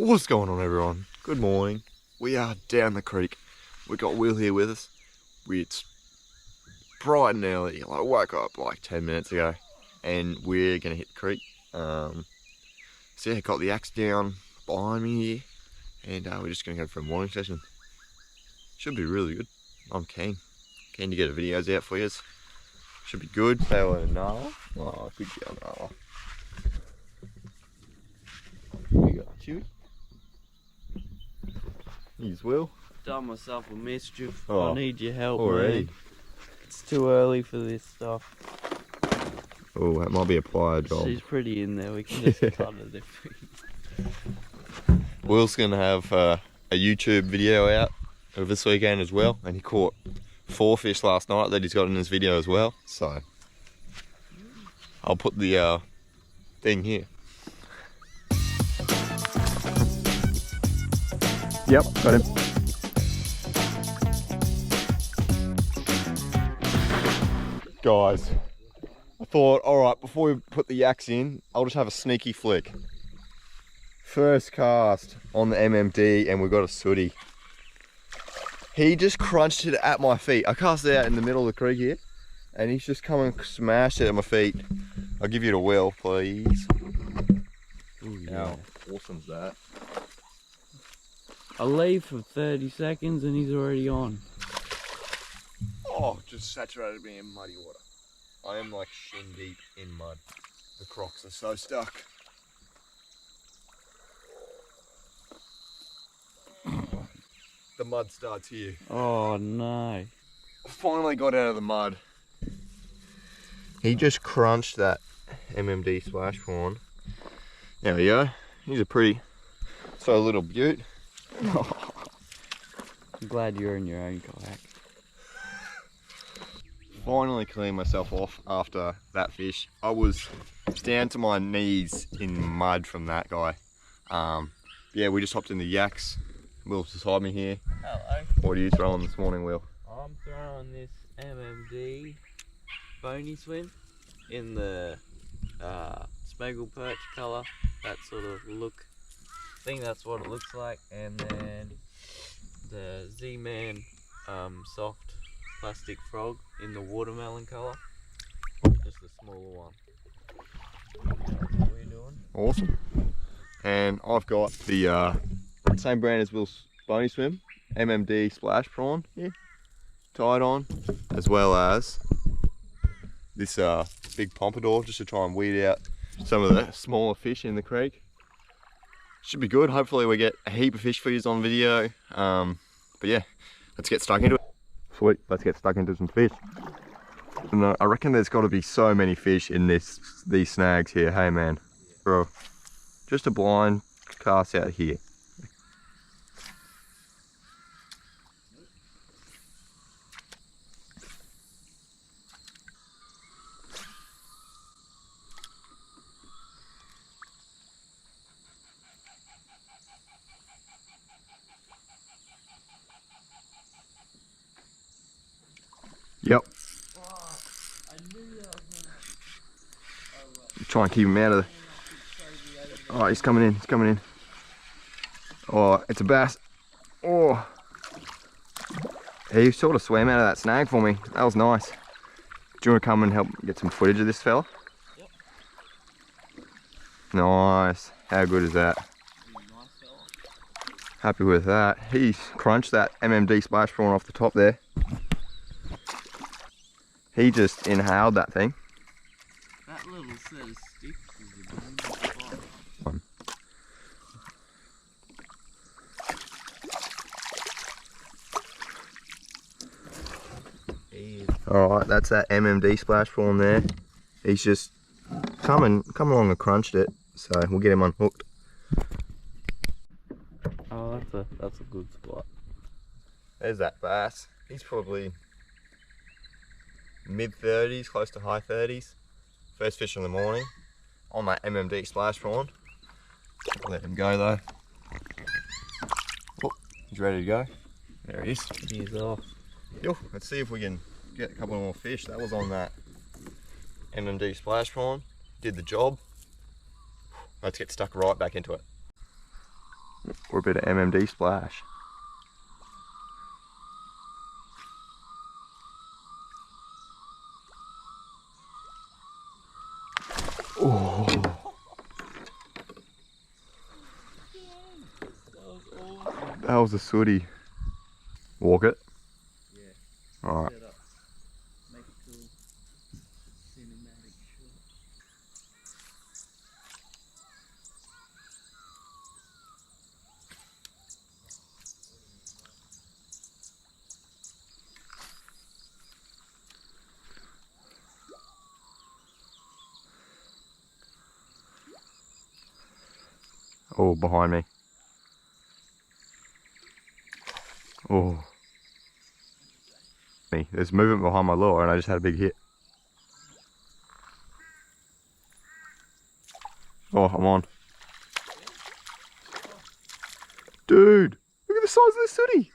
What's going on, everyone? Good morning. We are down the creek. We got Will here with us. It's bright and early. I woke up like 10 minutes ago and we're gonna hit the creek. So yeah, got the axe down behind me here and we're just gonna go for a morning session. Should be really good. I'm keen to get the videos out for you. Should be good. Say hello to Nala. Oh, good girl, Nala. Here you go, Chewy. Here's Will. Done myself a mischief. Oh, I need your help, already. man. It's too early for this stuff. Oh, that might be a plier job. She's pretty in there. We can just cut it if we... Will's gonna have a YouTube video out of this weekend as well, and he caught 4 fish last night that he's got in his video as well. So I'll put the thing here. Yep, got him. Guys, I thought, alright, before we put the axe in, I'll just have a sneaky flick. First cast on the MMD and we got a sooty. He just crunched it at my feet. I cast it out in the middle of the creek here and he's just come and smashed it at my feet. I'll give you the Will, please. Ooh, yeah. How awesome's that? I leave for 30 seconds and he's already on. Oh, just saturated me in muddy water. I am like shin deep in mud. The crocs are so stuck. The mud starts here. Oh no. Finally got out of the mud. He just crunched that MMD splash prawn. There we go. He's a pretty little beaut. I'm glad you're in your own kayak. Finally cleaned myself off after that fish. I was down to my knees in mud from that guy. Yeah, we just hopped in the yaks. Will's beside me here. Hello. What are you throwing this morning, Will? I'm throwing this MMD bony swim in the smeggle perch colour, that sort of look. I think that's what it looks like. And then the Z-Man soft plastic frog in the watermelon colour, just a smaller one. That's what we're doing. Awesome. And I've got the same brand as Will's bony swim, MMD splash prawn here, tied on, as well as this big pompadour just to try and weed out some of the smaller fish in the creek. Should be good. Hopefully we get a heap of fish for you on video. But yeah, let's get stuck into it. Sweet, let's get stuck into some fish. And I reckon there's got to be so many fish in these snags here. Hey man, bro, just a blind cast out here. Yep. Try and keep him out of the... Oh, he's coming in, Oh, it's a bass. Oh. He sort of swam out of that snag for me. That was nice. Do you want to come and help get some footage of this fella? Yep. Nice. How good is that? Nice fella. Happy with that. He's crunched that MMD splash prawn off the top there. He just inhaled that thing. That little set of sticks is a dangerous spot. Alright, that's that MMD splash prawn there. He's just come along and crunched it, so we'll get him unhooked. Oh, that's a good spot. There's that bass. He's probably mid-30s, close to high 30s. First fish in the morning on that MMD splash prawn. Let him go though. Oh, he's ready to go. There he is. He's off. Yo, let's see if we can get a couple more fish. That was on that MMD splash prawn. Did the job. Let's get stuck right back into it. or a bit of MMD splash. Oh, that was a sooty. Walk it. Yeah. All right. Make a cool cinematic shot. Oh, behind me. Oh. There's movement behind my lure and I just had a big hit. Oh, I'm on. Dude, look at the size of this sooty.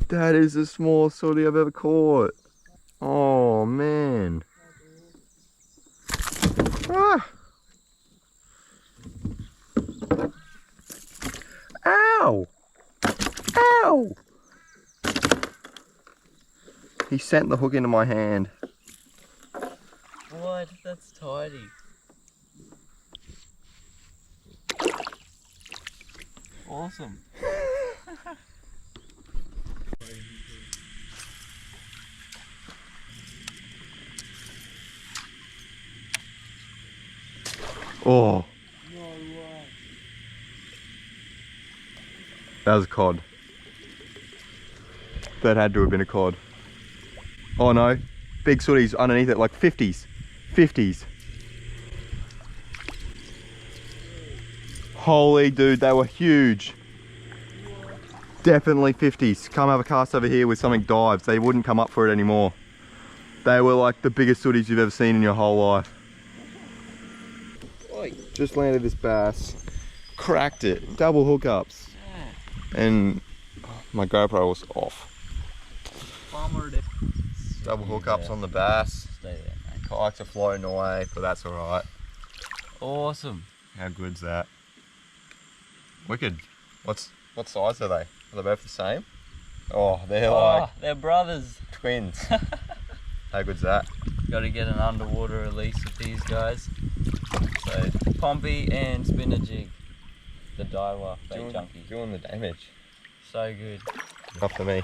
That is the smallest sooty I've ever caught. Oh, man. Ah. Ow! Ow! He sent the hook into my hand. What? That's tidy. Awesome. Oh, No way. that was a cod. That had to have been a cod. Oh no, big sooties underneath it, like 50s. 50s. Holy dude, they were huge. Definitely 50s. Come have a cast over here with something dives. They wouldn't come up for it anymore. They were like the biggest sooties you've ever seen in your whole life. Oi. Just landed this bass. Cracked it. Double hookups. And my GoPro was off. Bombered it. Double hookups on the bass. Stay there, mate. Kayaks are floating away, but that's alright. Awesome. How good's that? Wicked. What size are they? Are they both the same? Oh, they're like they're brothers. twins. How good's that? Got to get an underwater release with these guys. So, Pompey and spinner jig. The Daiwa bait junkie. Doing the damage. So good. Enough for me.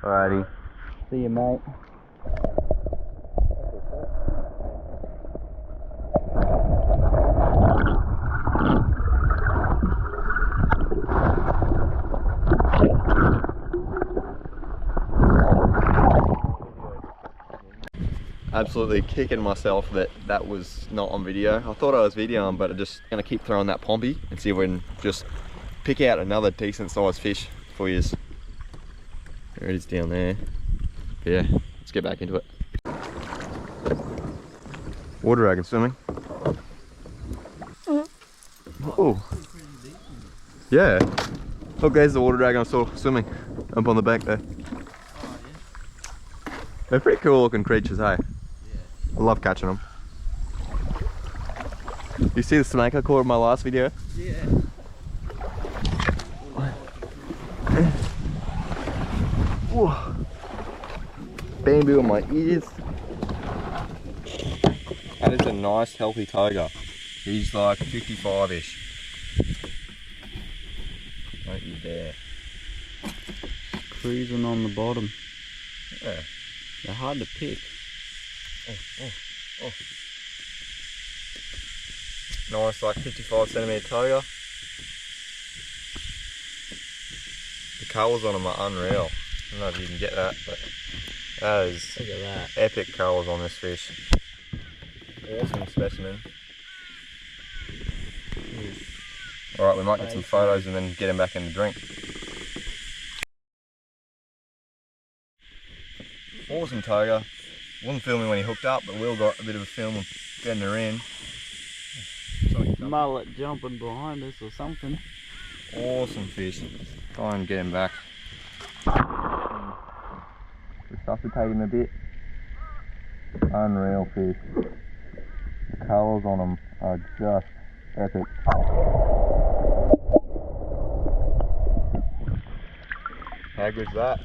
Alrighty. See you, mate. Absolutely kicking myself that was not on video. I thought I was videoing, but I'm just gonna keep throwing that pompey and see if we can just pick out another decent sized fish for you. There it is down there. But yeah, let's get back into it. Water dragon swimming. Oh. Yeah. Look, there's the water dragon I saw swimming up on the bank there. They're pretty cool looking creatures, hey? I love catching them. You see the snake I caught in my last video? Yeah. Whoa. Bamboo in my ears. That is a nice healthy toga. He's like 55-ish. Don't you dare. Cruising on the bottom. Yeah. They're hard to pick. Oh. Nice like 55cm toga. The colours on them are unreal. I don't know if you can get that, but that is Look at that. epic colours on this fish. Awesome specimen. Alright, we might get some photos and then get him back in the drink. Awesome toga. Wasn't filming when he hooked up, but Will got a bit of a film of getting her in. Mullet jumping behind us or something. Awesome fish. Try and get him back. resuscitate him a bit. Unreal fish. The colours on them are just epic. How good's that?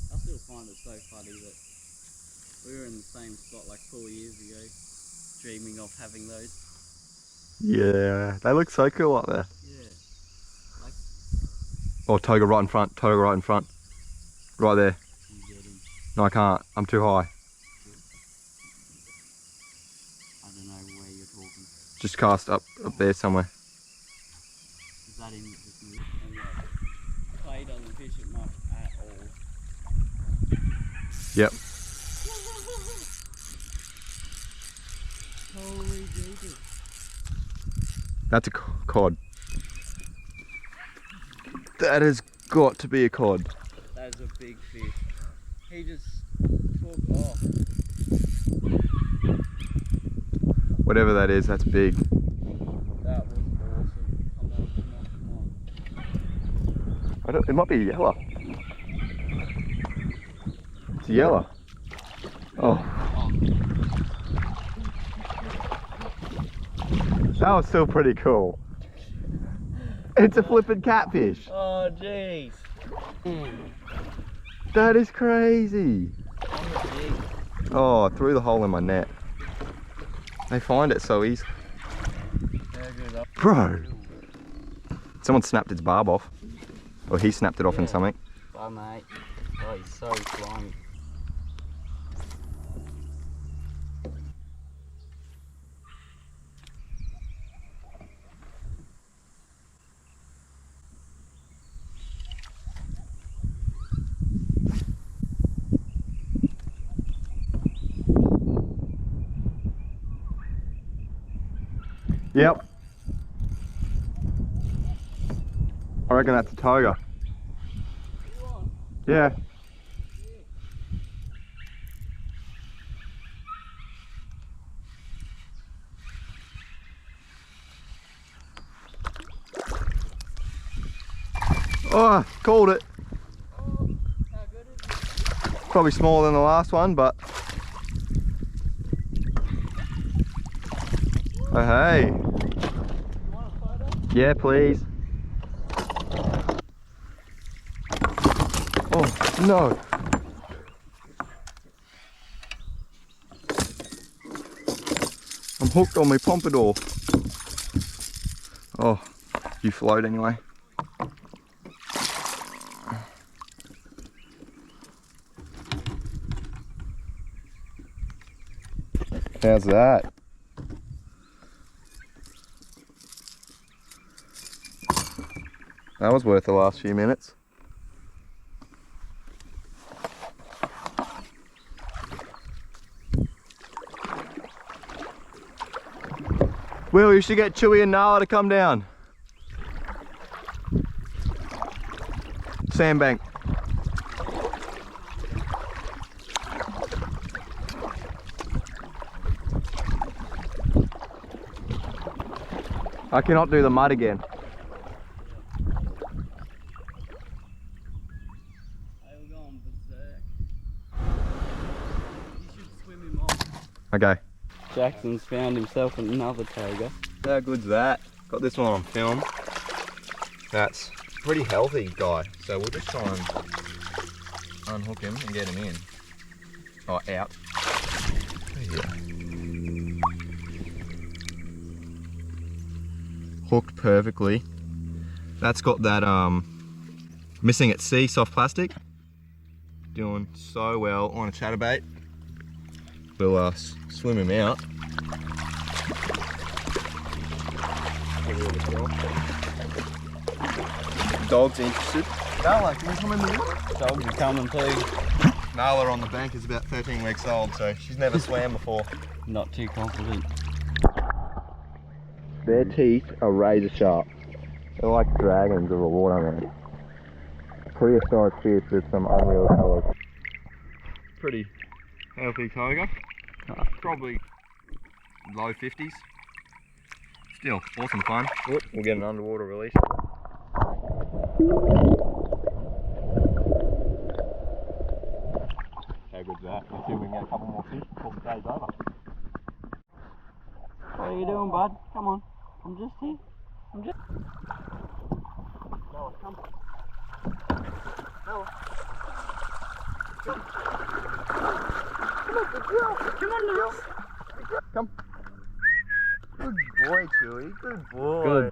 I still find it so funny that we were in the same spot like 4 years ago, dreaming of having those. Yeah, they look so cool up there. Yeah. Like, Oh, toga right in front, toga right in front. Right there. you get him. No, I can't. I'm too high. I don't know where you're talking. Just cast up there somewhere. Is that him that just moved? And yeah, Clay doesn't fish it much at all. Yep. Holy Jesus. That's a cod. That has got to be a cod. That's a big fish. He just took off. Whatever that is, that's big. That was awesome. Come on, come on, come on. It might be a yeller. It's a yeller. Oh. That was still pretty cool. It's a flippin' catfish. Oh, jeez. That is crazy. Oh, through the hole in my net. They find it so easy. Bro! Someone snapped its barb off. Or he snapped it off in something. Bye, mate. Oh, he's so slimy. Yep. I reckon that's a toga. Yeah. Oh, called it. Oh, how good is it? Probably smaller than the last one, but. Oh, hey. You want a photo? Yeah, please. Oh, no. I'm hooked on my pompadour. Oh, you float anyway. How's that? That was worth the last few minutes. Will, you should get Chewy and Nala to come down. Sandbank. I cannot do the mud again. They were going berserk. You should swim him off. Okay. Jackson's found himself another toga. How good's that? Got this one on film. That's a pretty healthy guy. So we'll just try and unhook him and get him in. Oh, out. Yeah. Hooked perfectly. That's got that missing at sea soft plastic. Doing so well on a chatterbait. We'll swim him out. Dog's interested. Nala, can you come in the water? Dogs are coming too. Nala on the bank is about 13 weeks old, so she's never swam before. Not too confident. Their teeth are razor sharp. They're like dragons of the water, man. Prehistoric fish with some unreal colours. Pretty healthy toga. Probably low 50s. Still, awesome fun. Whoop, we'll get an underwater release. How good's that? Let's see if we can get a couple more fish before the day's over. What are you doing, bud? Come on. I'm just here. Noah, come. Noah. Come. Come on, good girl. Come on, Noah. Come. Good boy, Chewy. Good boy. Good.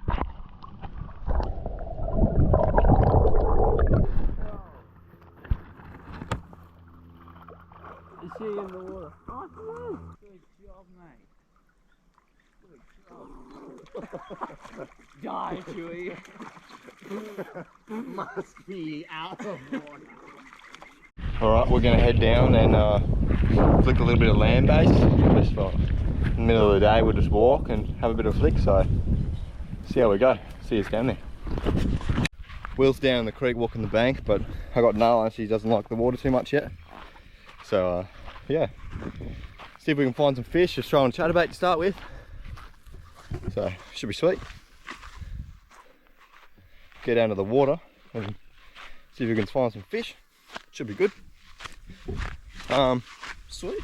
Is he in the water? Oh, come on. Good job, mate. Good job. Die, Chewy. Must be out of water. Alright, we're going to head down and flick a little bit of land base. Just for the middle of the day, we'll just walk and have a bit of a flick. So, see how we go. See us down there. Will's down in the creek walking the bank, but I got Nala and she doesn't like the water too much yet. So, yeah. See if we can find some fish. Just throwing a chatterbait to start with. So, should be sweet. Get down to the water and see if we can find some fish. Should be good. Sweet.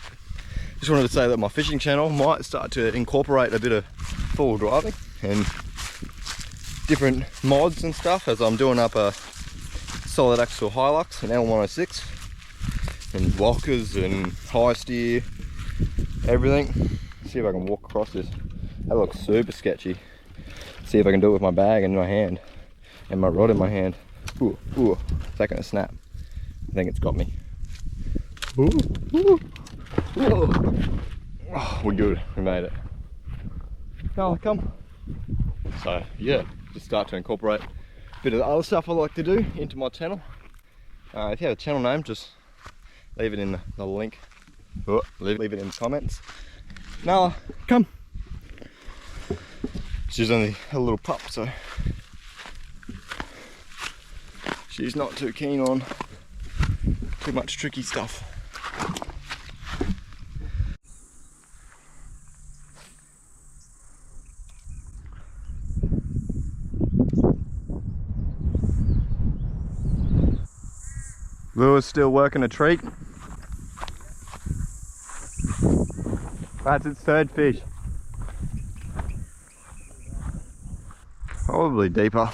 Just wanted to say that my fishing channel might start to incorporate a bit of four-wheel driving and different mods and stuff, as I'm doing up a solid axle Hilux, an L106, and walkers and high steer, everything. See if I can walk across this. That looks super sketchy. See if I can do it with my bag in my hand and my rod in my hand. Ooh, ooh, is that gonna snap? I think it's got me. Ooh, ooh, ooh. Oh, we're good, we made it. Now come. So yeah, just start to incorporate a bit of the other stuff I like to do into my channel. If you have a channel name, just leave it in the link. Oh, leave it in the comments. Nala, come. She's only a little pup, so she's not too keen on too much tricky stuff. Lure's still working a treat. That's its third fish. Probably deeper.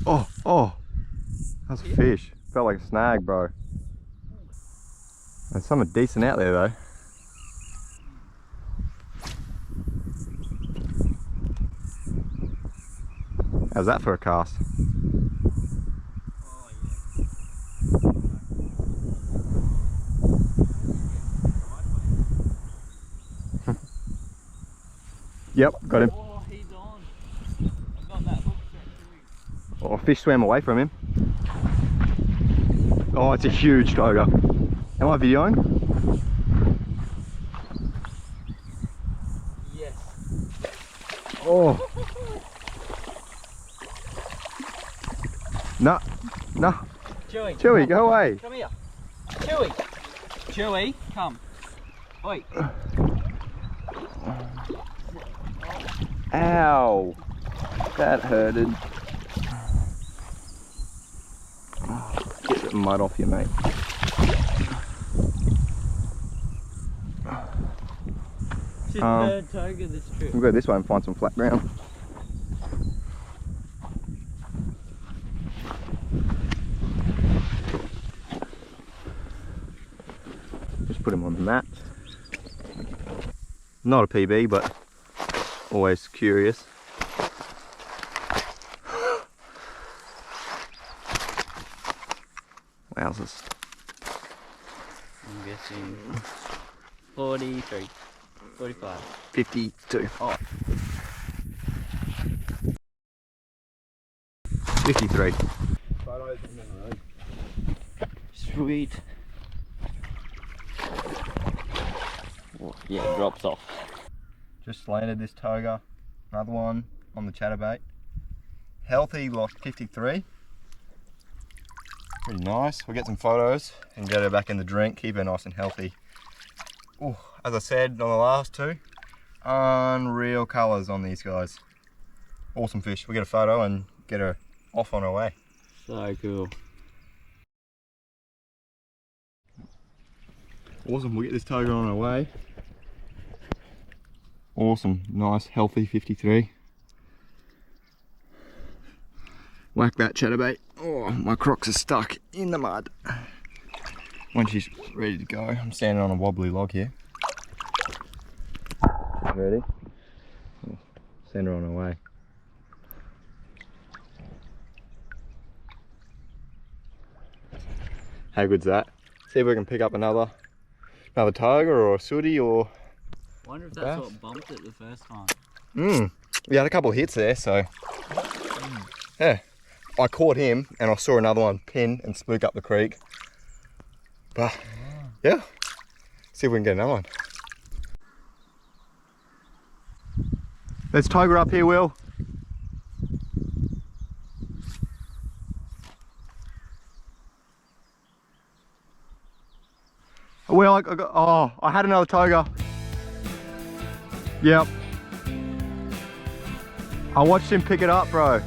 Oh, oh, that's a fish. Felt like a snag, bro. There's something decent out there though. How's that for a cast? Yep, got him. Oh, he's on. I've got that hook set too. Oh, fish swam away from him. Oh, it's a huge toga. Am I videoing? Yes. Oh. No, no. Chewy. Chewy, go away. Come here. Chewy. Chewy, come. Oi. Ow. That hurted. Get the mud off you, mate. It's his third toga this trip. We'll go this way and find some flat ground. Just put him on the mat. Not a PB, but always curious. Wowzers. I'm guessing 43, 45. 52. Oh. 53. Sweet. Oh, yeah, it drops off. Just landed this toga Another one on the chatterbait. Healthy, like 53. Pretty nice. We'll get some photos and get her back in the drink, keep her nice and healthy. Ooh, as I said on the last two, unreal colours on these guys. Awesome fish. We'll get a photo and get her off on her way. So cool. Awesome, we'll get this toga on her way. Awesome, nice, healthy 53. Whack that chatterbait. Oh, my crocs are stuck in the mud. When she's ready to go, I'm standing on a wobbly log here. Ready? Send her on her way. How good's that? See if we can pick up another toga or a sooty or... Wonder if that's what bumped it the first time. We had a couple of hits there, so... Yeah. I caught him and I saw another one pin and spook up the creek. But, yeah. See if we can get another one. There's toga up here, Will. Well, I had another toga. Yep. I watched him pick it up, bro.